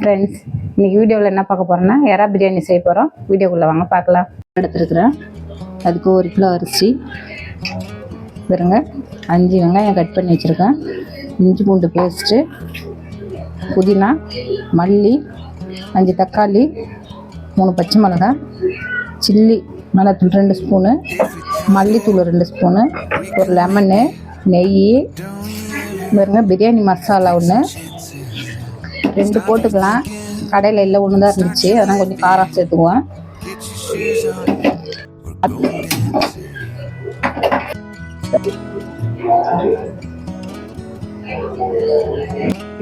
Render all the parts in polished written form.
Friends, இன்றைக்கி வீடியோவில் என்ன பார்க்க போகிறோன்னா எறா பிரியாணி செய்ய போகிறோம். வீடியோக்குள்ளே வாங்க பார்க்கலாம். எடுத்துருக்குறேன். அதுக்கு 1 கிலோ அரிசி பாருங்க, 5 வெங்காயம் கட் பண்ணி வச்சுருக்கேன், இஞ்சி பூண்டு பேஸ்ட்டு, புதினா, மல்லி, 5 தக்காளி, 3 பச்சை மிளகாய், சில்லி மிளகாத்தூள் 2 ஸ்பூனு, மல்லித்தூள் 2 ஸ்பூனு, 1 லெமனு, நெய் பாருங்க, பிரியாணி மசாலா 1 2 போட்டுக்கலாம். கடையில் இல்லை, 1 தான் இருந்துச்சு, அதனால் கொஞ்சம் காரம் சேர்த்துக்குவேன்.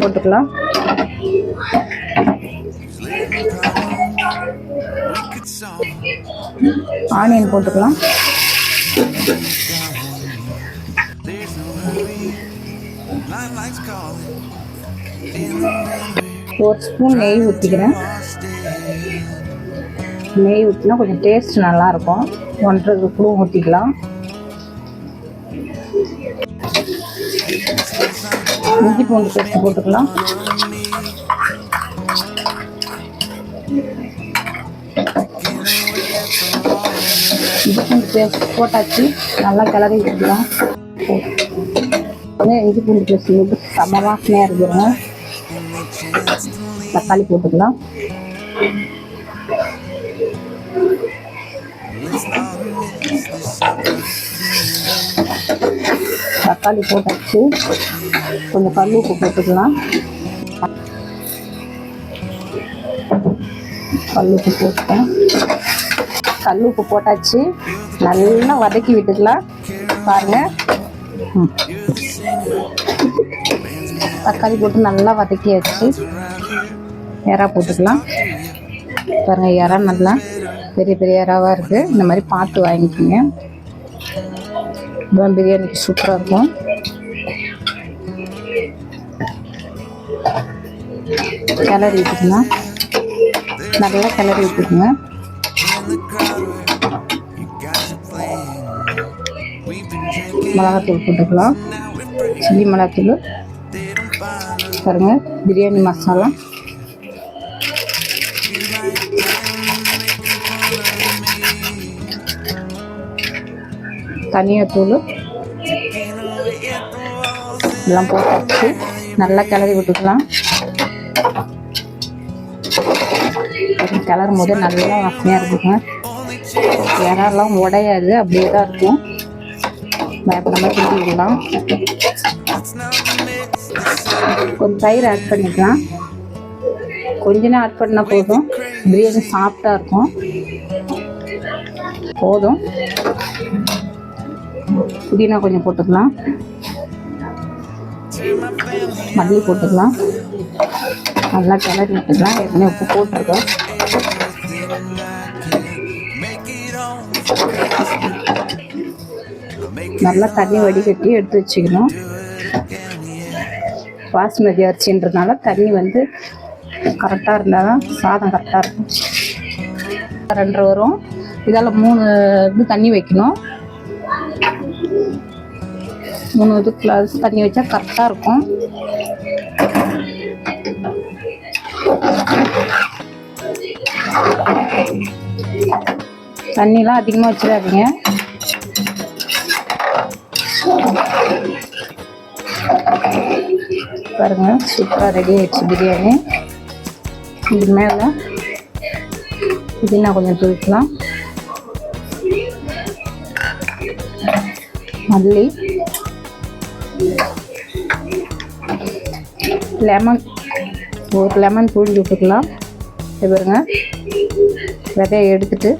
போட்டுக்கலாம். ஆனியன் போட்டுக்கலாம். ஒரு ஸ்பூன் நெய் ஊற்றிக்கிறேன். நெய் ஊற்றினா கொஞ்சம் டேஸ்ட் நல்லாயிருக்கும். 1.5 கூட ஊற்றிக்கலாம். இஞ்சி பூண்டு பேஸ்ட் போட்டுக்கலாம். இஞ்சி பூண்டு பேஸ்ட் போட்டாச்சு, நல்லா கிளறி விட்டுக்கலாம். இஞ்சி பூண்டு பேஸ்ட் போட்டு செம வாசனையாக இருக்குதுங்க. தக்காளி போட்டுக்கலாம். தக்காளி போட்டாச்சு, கொஞ்சம் கல் உப்பு போட்டுக்கலாம். கல் உப்பு போட்டேன். கல் உப்பு போட்டாச்சு, நல்லா வதக்கி விட்டுக்கலாம். பாருங்க, தக்காளி போட்டு நல்லா வதக்கியாச்சு. எறா போட்டுக்கலாம். பாருங்க, எறா நல்லா பெரிய பெரிய எறாவாக இருக்குது. இந்த மாதிரி பார்த்து வாங்கிக்கோங்க, இதுதான் பிரியாணிக்கு சூப்பராக இருக்கும். கிளறி விட்டுக்கலாம். நல்லா கிளறி விட்டுக்குங்க. மிளகாத்தூள் போட்டுக்கலாம். சில்லி மிளகாத்தூள் பாருங்க, பிரியாணி மசாலா, தனியாத்தூள் எல்லாம் போட்டாச்சு. நல்லா கிளறி விட்டுக்கலாம். கிளறும் போது நல்லா வாசனையாக இருக்குங்க. இறாலாம் உடையாது, அப்படியே தான் இருக்கும். பயப்படாம கிண்டி விடலாம். கொஞ்சம் தயிர் ஆட் பண்ணிக்கலாம். கொஞ்சம் ஆட் பண்ணால் போதும், பிரியாணி சாஃப்டாக இருக்கும். போதும். புதினா கொஞ்சம் போட்டுக்கலாம். மல்லி போட்டுக்கலாம். நல்லா கிளறி விட்டுக்கலாம். ஏற்கனவே உப்பு போட்டிருக்கோம். நல்லா தண்ணி வடிகட்டி எடுத்து வச்சுக்கணும். பாஸ்மதி அரிசின்றதுனால தண்ணி வந்து கரெக்டாக இருந்தால் தான் சாதம் கரெக்டாக இருக்கும். 2 வரும். இதால் 3 இது தண்ணி வைக்கணும். 3 இது கிளாஸ் தண்ணி வச்சா கரெக்டாக இருக்கும். தண்ணிலாம் அதிகமாக வச்சிடாதீங்க. பாருங்க, சூப்பராக ரெடி ஆயிடுச்சு பிரியாணி. இது மேலே புதினா கொஞ்சம் தூக்கலாம். மல்லி, லெமன், 1 லெமன் புழிஞ்சு விட்டுக்கலாம். இது பாருங்க, விதையை எடுத்துட்டு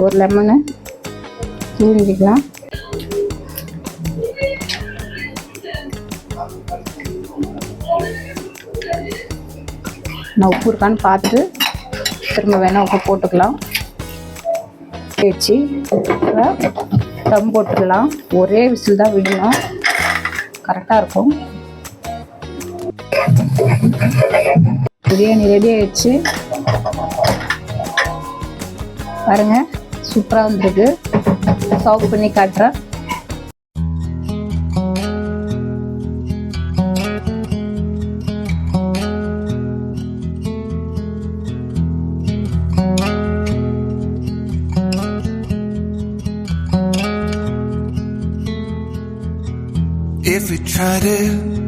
1 லெமனு புழிஞ்சிக்கலாம். நான் உப்பு இருக்கான்னு பார்த்துட்டு திரும்ப வேணால் உப்பு போட்டுக்கலாம். வச்சு தம் போட்டுக்கலாம். ஒரே விசில் தான் விடணும், கரெக்டாக இருக்கும். பிரியாணி ரெடி ஆயிடுச்சு. பாருங்க, சூப்பராக வந்துருக்கு. சர்வ் பண்ணி காட்டுறேன். If we try to